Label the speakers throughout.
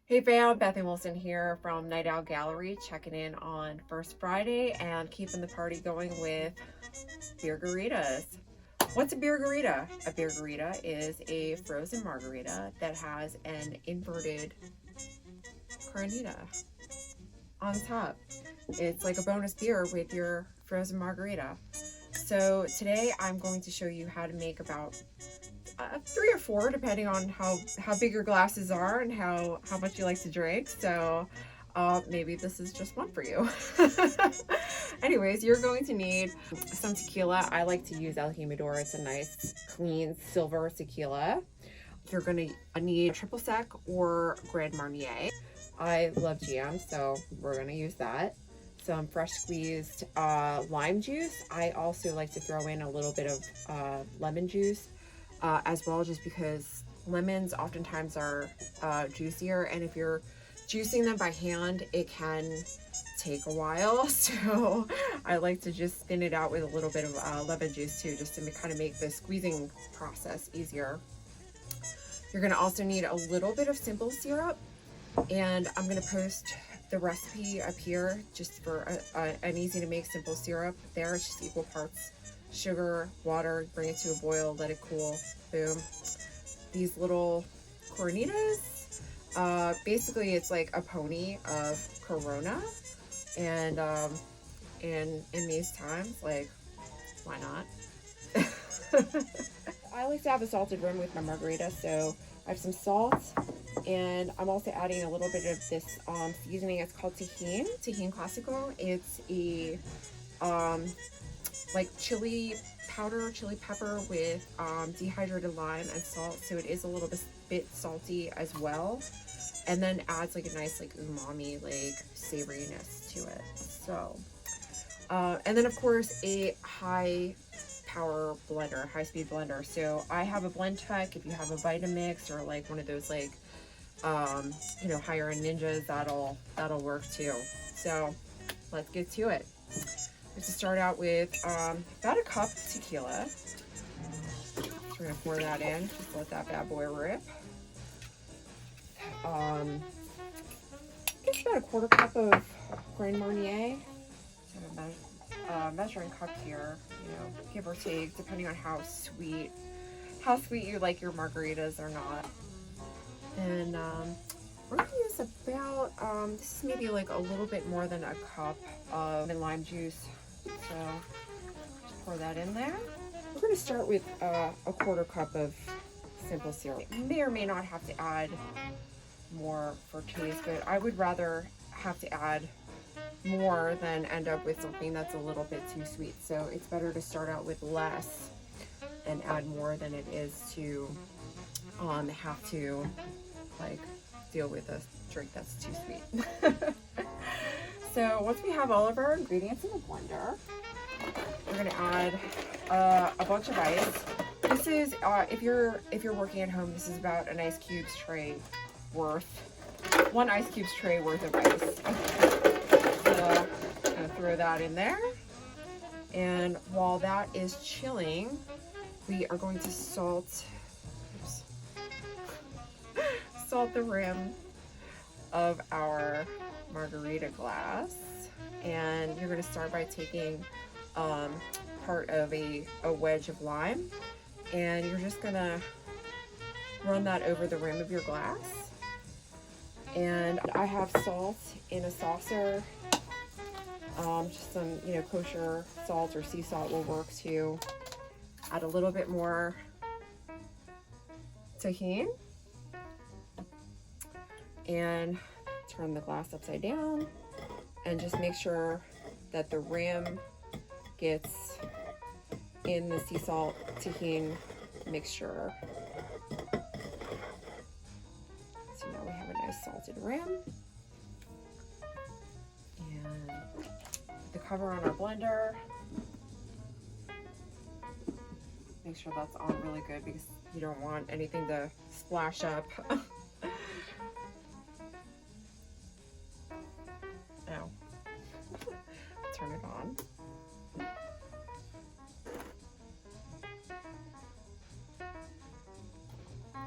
Speaker 1: Hey fam, Beth-Ann Wilson here from Night Owl Gallery, checking in on First Friday and keeping the party going with Beergaritas. What's a Beergarita? A Beergarita is a frozen margarita that has an inverted Coronita on top. It's like a bonus beer with your frozen margarita. So today I'm going to show you how to make about 3 or 4 depending on how big your glasses are and how much you like to drink. So maybe this is just one for you. Anyways, you're going to need some tequila. I like to use El Jimador. It's a nice clean silver tequila. You're going to need triple sec or Grand Marnier. I love jam, so we're going to use that. Some fresh squeezed lime juice. I also like to throw in a little bit of lemon juice as well, just because lemons oftentimes are juicier, and if you're juicing them by hand it can take a while, so I like to just thin it out with a little bit of lemon juice too, just to kind of make the squeezing process easier. You're going to also need a little bit of simple syrup, and I'm going to post the recipe up here just for an easy to make simple syrup. There, it's just equal parts sugar, water, bring it to a boil, let it cool, boom. These little Coronitas, basically it's like a pony of Corona, and in these times, like, why not? I like to have a salted rim with my margarita, so I have some salt, and I'm also adding a little bit of this seasoning. It's called Tajin Classico. It's a like chili powder, chili pepper with dehydrated lime and salt, so it is a little bit salty as well, and then adds like a nice like umami, like savoriness to it. So and then of course a high power blender, high speed blender. So I have a Blend Tech. If you have a Vitamix or like one of those like you know, higher end Ninjas, that'll work too. So let's get to it. To start out with about a cup of tequila. So we're gonna pour that in, just let that bad boy rip. I guess about a quarter cup of Grand Marnier. So measuring cup here, you know, give or take, depending on how sweet you like your margaritas or not. And we're gonna use about this is maybe like a little bit more than a cup of lime juice. So just pour that in there. We're going to start with a quarter cup of simple syrup. You may or may not have to add more for taste, but I would rather have to add more than end up with something that's a little bit too sweet. So it's better to start out with less and add more than it is to have to like deal with a drink that's too sweet. So once we have all of our ingredients in the blender, we're going to add a bunch of ice. This is if you're working at home, this is about an ice cubes tray worth, 1 ice cubes tray worth of ice. So I'm going to throw that in there, and while that is chilling, we are going to salt the rim of our margarita glass. And you're going to start by taking part of a wedge of lime, and you're just going to run that over the rim of your glass. And I have salt in a saucer, just some, you know, kosher salt or sea salt will work too. Add a little bit more Tajin and turn the glass upside down, and just make sure that the rim gets in the sea salt Tajin mixture. So now we have a nice salted rim, and put the cover on our blender. Make sure that's on really good because you don't want anything to splash up. Now, turn it on.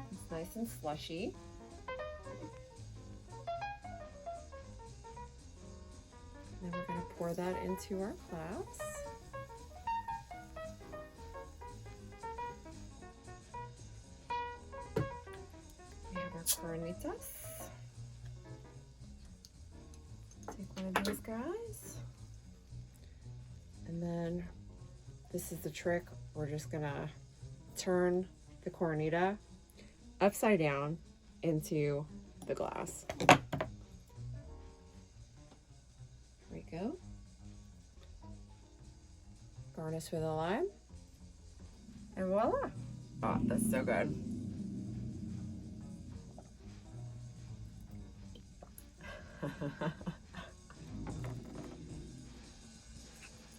Speaker 1: It's nice and slushy. that into our glass. We have our carnitas. Take one of these guys. And then this is the trick. We're just gonna turn the cornita upside down into the glass. There we go. Garnish with a lime. And voila. Oh, that's so good.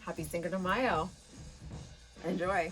Speaker 1: Happy Cinco de Mayo. Enjoy.